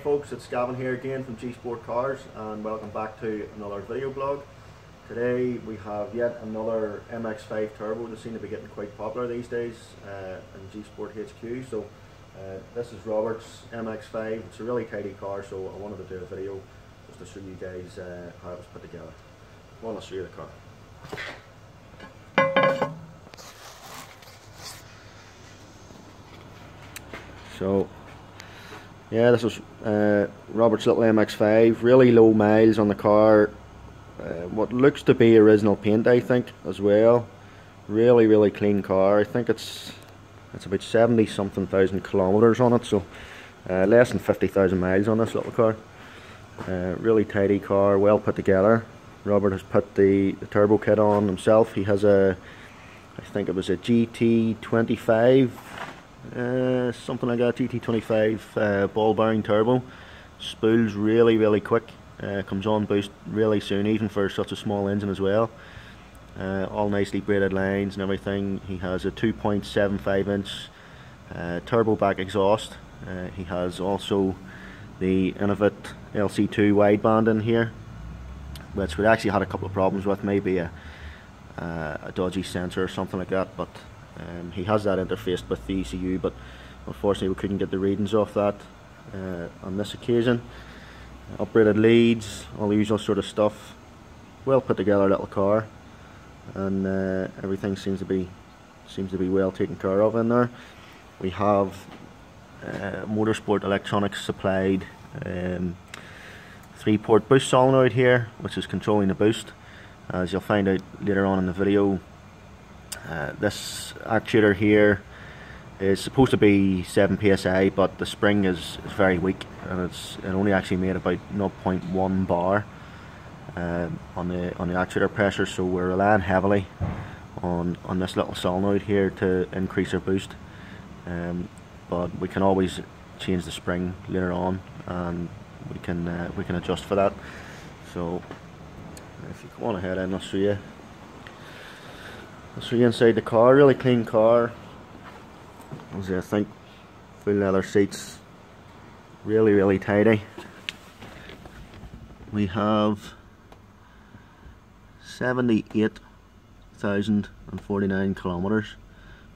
folks, it's Gavin here again from G Sport Cars, and welcome back to another video blog. Today we have yet another MX5 turbo that seem to be getting quite popular these days in G Sport HQ. So this is Robert's MX5. It's a really tidy car, so I wanted to do a video just to show you guys how it was put together. I want to show you the car. So yeah, this is Robert's little MX5, really low miles on the car, what looks to be original paint I think as well, really clean car. I think it's about 70 something thousand kilometers on it, so less than 50,000 miles on this little car. Really tidy car, well put together. Robert has put the turbo kit on himself. He has I think it was a GT25, something like that, GT25 ball bearing turbo. Spools really quick, comes on boost really soon, even for such a small engine as well. All nicely braided lines and everything. He has a 2.75 inch turbo back exhaust. He has also the Innovit LC2 wideband in here, which we actually had a couple of problems with, maybe a dodgy sensor or something like that, but he has that interfaced with the ECU, but unfortunately we couldn't get the readings off that on this occasion. Upgraded leads, all the usual sort of stuff. Well put together little car, and everything seems to be well taken care of in there. We have Motorsport Electronics supplied 3-port boost solenoid here, which is controlling the boost. As you'll find out later on in the video, this actuator here is supposed to be 7 psi, but the spring is very weak, and it only actually made about 0.1 bar on the actuator pressure, so we're relying heavily on this little solenoid here to increase our boost. But we can always change the spring later on, and we can adjust for that. So if you go on ahead, and I'll show you inside the car. Really clean car. As I think, full leather seats, really tidy. We have 78,049 kilometers.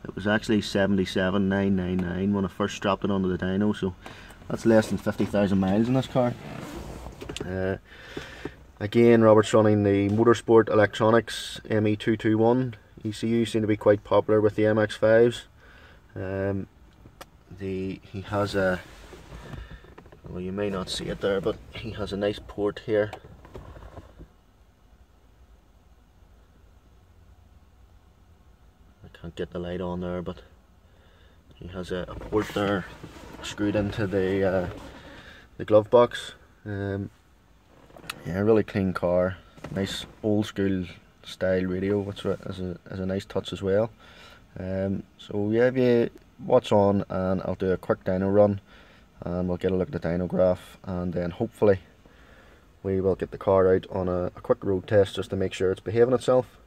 It was actually 77,999 when I first strapped it onto the dyno, so that's less than 50,000 miles in this car. Again, Robert's running the Motorsport Electronics ME221 ECU. Seem to be quite popular with the MX5s. He has a, well, you may not see it there, but he has a nice port here. I can't get the light on there, but he has a port there screwed into the glove box. Yeah, really clean car. Nice old school style radio, which is a nice touch as well. So yeah, if you watch on, and I'll do a quick dyno run, and we'll get a look at the dyno graph, and then hopefully we will get the car out on a quick road test just to make sure it's behaving itself.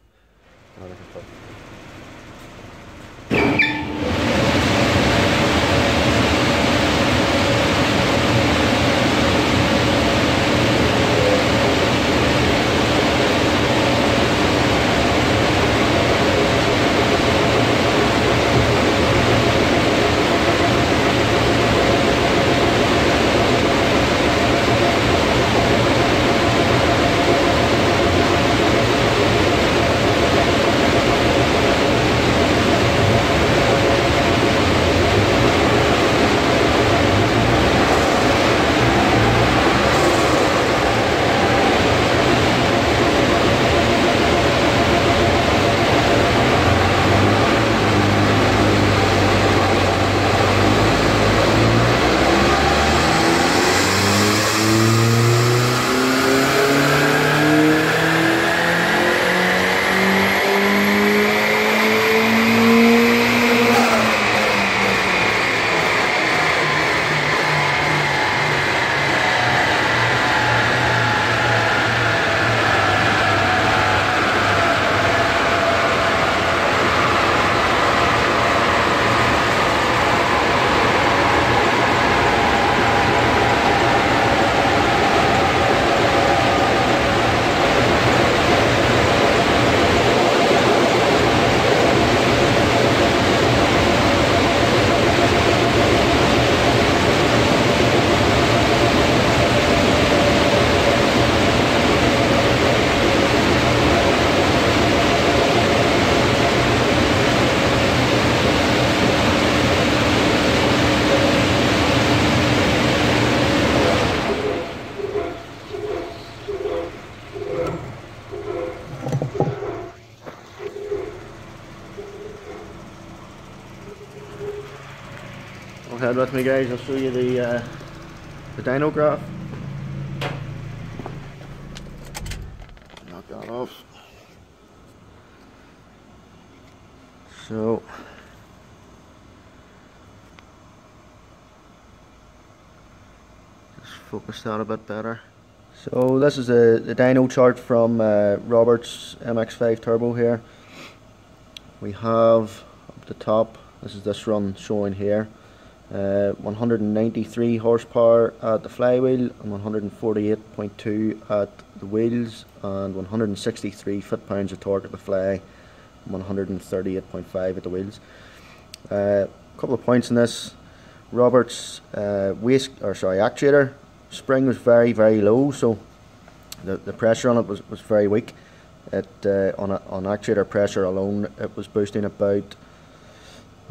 ahead with me, guys. I'll show you the dyno graph. Knock that off. So just focus that a bit better. So this is the dyno chart from Robert's MX5 turbo here. We have up the top, this is this run showing here, 193 horsepower at the flywheel and 148.2 at the wheels and 163 foot-pounds of torque at the fly and 138.5 at the wheels. A couple of points in this. Robert's actuator spring was very low, so the pressure on it was very weak. On actuator pressure alone, it was boosting about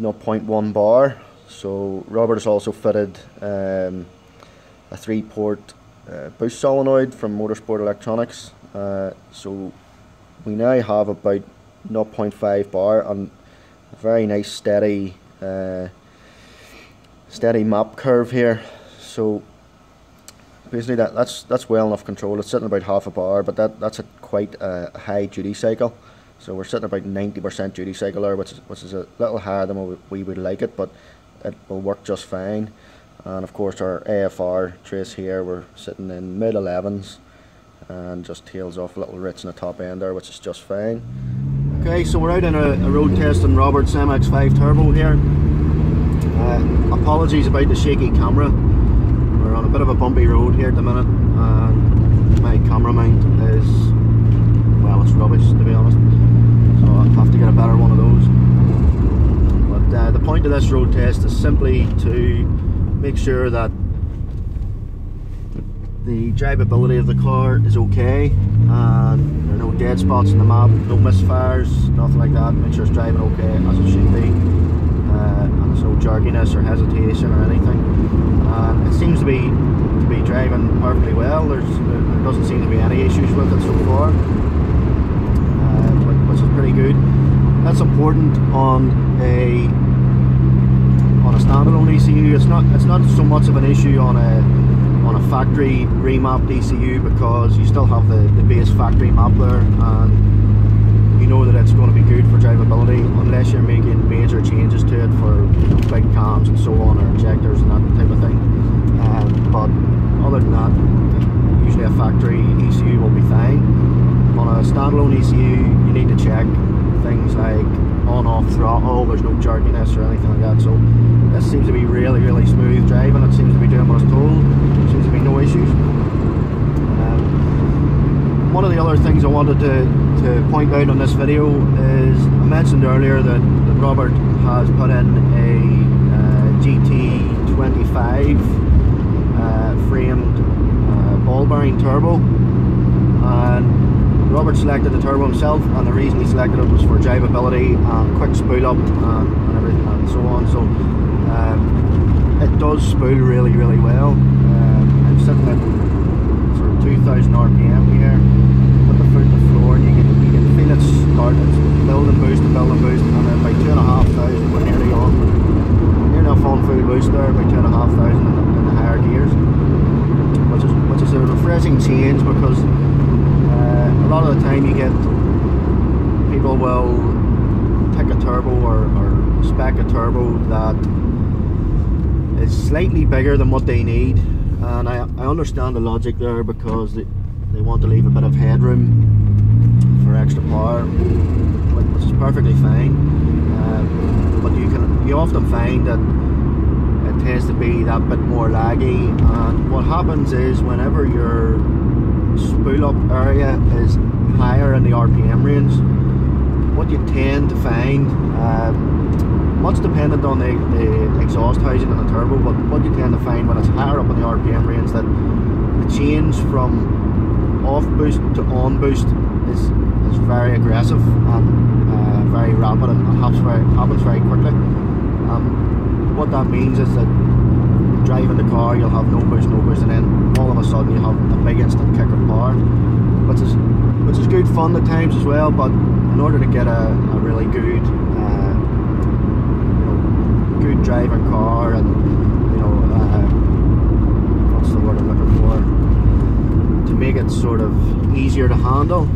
0.1 bar. So Robert has also fitted a 3-port boost solenoid from Motorsport Electronics. So we now have about 0.5 bar and a very nice steady map curve here. So basically that's well enough controlled. It's sitting about half a bar, but that's quite a high duty cycle. So we're sitting about 90% duty cycle there, which is a little higher than we would like it, but it will work just fine. And of course our AFR trace here, we're sitting in mid 11s and just tails off a little ritz in the top end there, which is just fine. Okay, so we're out in a road test on Robert's MX5 turbo here. Apologies about the shaky camera. We're on a bit of a bumpy road here at the minute, and my camera mount is, well, it's rubbish to be honest, so I'll have to get a better one of those. But the point of this road test is simply to make sure that the drivability of the car is okay and there are no dead spots in the map, no misfires, nothing like that. Make sure it's driving okay as it should be, and there's no jerkiness or hesitation or anything. And it seems to be driving perfectly well. There doesn't seem to be any issues with it so far, which is pretty good. That's important on a standalone ECU. It's not so much of an issue on a factory remapped ECU, because you still have the base factory map there, and you know that it's going to be good for drivability unless you're making major changes to it for big cams and so on, or injectors and that type of thing. But other than that, usually a factory ECU will be fine. On a standalone ECU, you need to check things like on-off throttle, there's no jerkiness or anything like that. So this seems to be really smooth driving. It seems to be doing what it's told. There seems to be no issues. One of the other things I wanted to point out on this video is, I mentioned earlier that Robert has put in a GT25 framed ball bearing turbo, and Robert selected the turbo himself, and the reason he selected it was for drivability and quick spool up and everything and so on. So it does spool really well. I'm sitting at sort of 2000 RPM here, put the foot on the floor, and you can feel it start. It's build and boost, and then by 2,500 we're nearly off on full boost there, by 2,500 in the higher gears, which is a refreshing change, because a lot of the time you get people will pick a turbo or spec a turbo that is slightly bigger than what they need, and I understand the logic there, because they want to leave a bit of headroom for extra power, which is perfectly fine. But you often find that it tends to be that bit more laggy, and what happens is whenever your spool up area is higher in the RPM range, what you tend to find, much dependent on the exhaust housing and the turbo, but what you tend to find when it's higher up in the RPM range, that the change from off boost to on boost is very aggressive and very rapid, and happens very quickly. What that means is that driving the car, you'll have no boost, and then all of a sudden you have a big instant kick of power, which is good fun at times as well. But in order to get a really good good driving car and the word I'm looking for, to make it sort of easier to handle.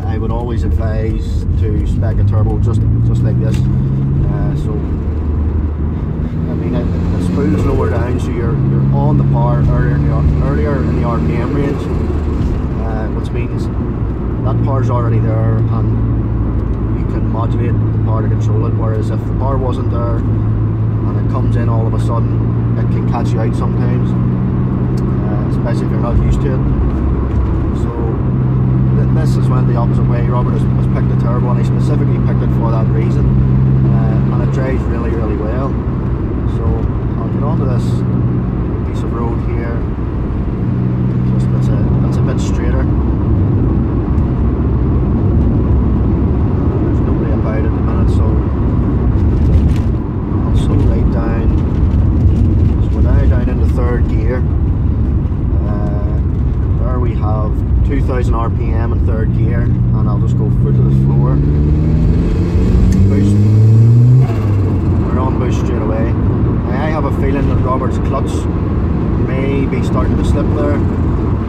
I would always advise to spec a turbo just like this. So I mean, it spools lower down, so you're on the power earlier in the RPM range, which means that power's already there and you can modulate the power to control it. Whereas if the power wasn't there and it comes in all of a sudden, it can catch you out sometimes, especially if you're not used to it. So this has went the opposite way. Robert has picked the turbo, and he specifically picked it for that reason, and it drives really, really well. So I'll get onto this piece of road here. Just that's a bit straighter. There's nobody about at the minute, so I'll slow right down. So we're now down into third gear. There we have 2000 RPM in third gear, and I'll just go foot to the floor. Boost. We're on boost straight away. I have a feeling that Robert's clutch may be starting to slip there,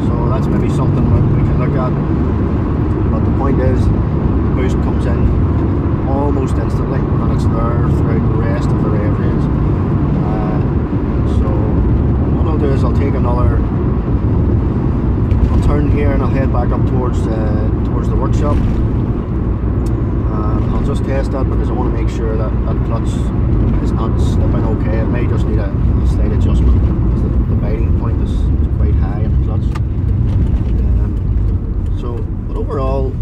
so that's maybe something that we can look at. But the point is, the boost comes in almost instantly, and it's there throughout the rest of the rev range. So what I'll do is I'll take another turn here, and I'll head back up towards the workshop. I'll just test that because I want to make sure that that clutch is not slipping okay. It may just need a slight adjustment because the biting point is quite high in the clutch. But overall,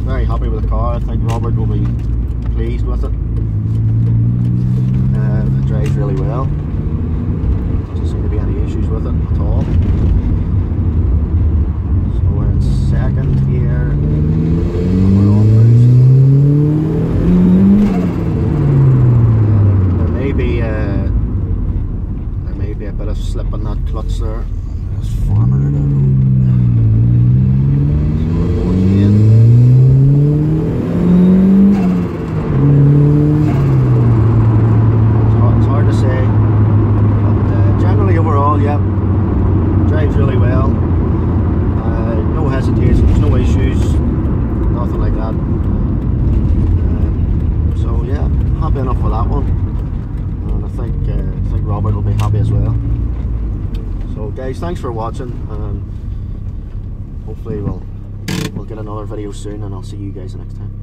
very happy with the car. I think Robert will be pleased with it. It drives really well. Doesn't seem to be any issues with it at all. Second here, we're on boost. There may be a bit of slip in that clutch there. Just farming it out. So we're going in. It's hard to say, but generally overall, yeah, drives really well. No hesitations, no issues, nothing like that. So yeah, happy enough with that one, and I think Robert will be happy as well. So guys, thanks for watching, and hopefully we'll get another video soon, and I'll see you guys next time.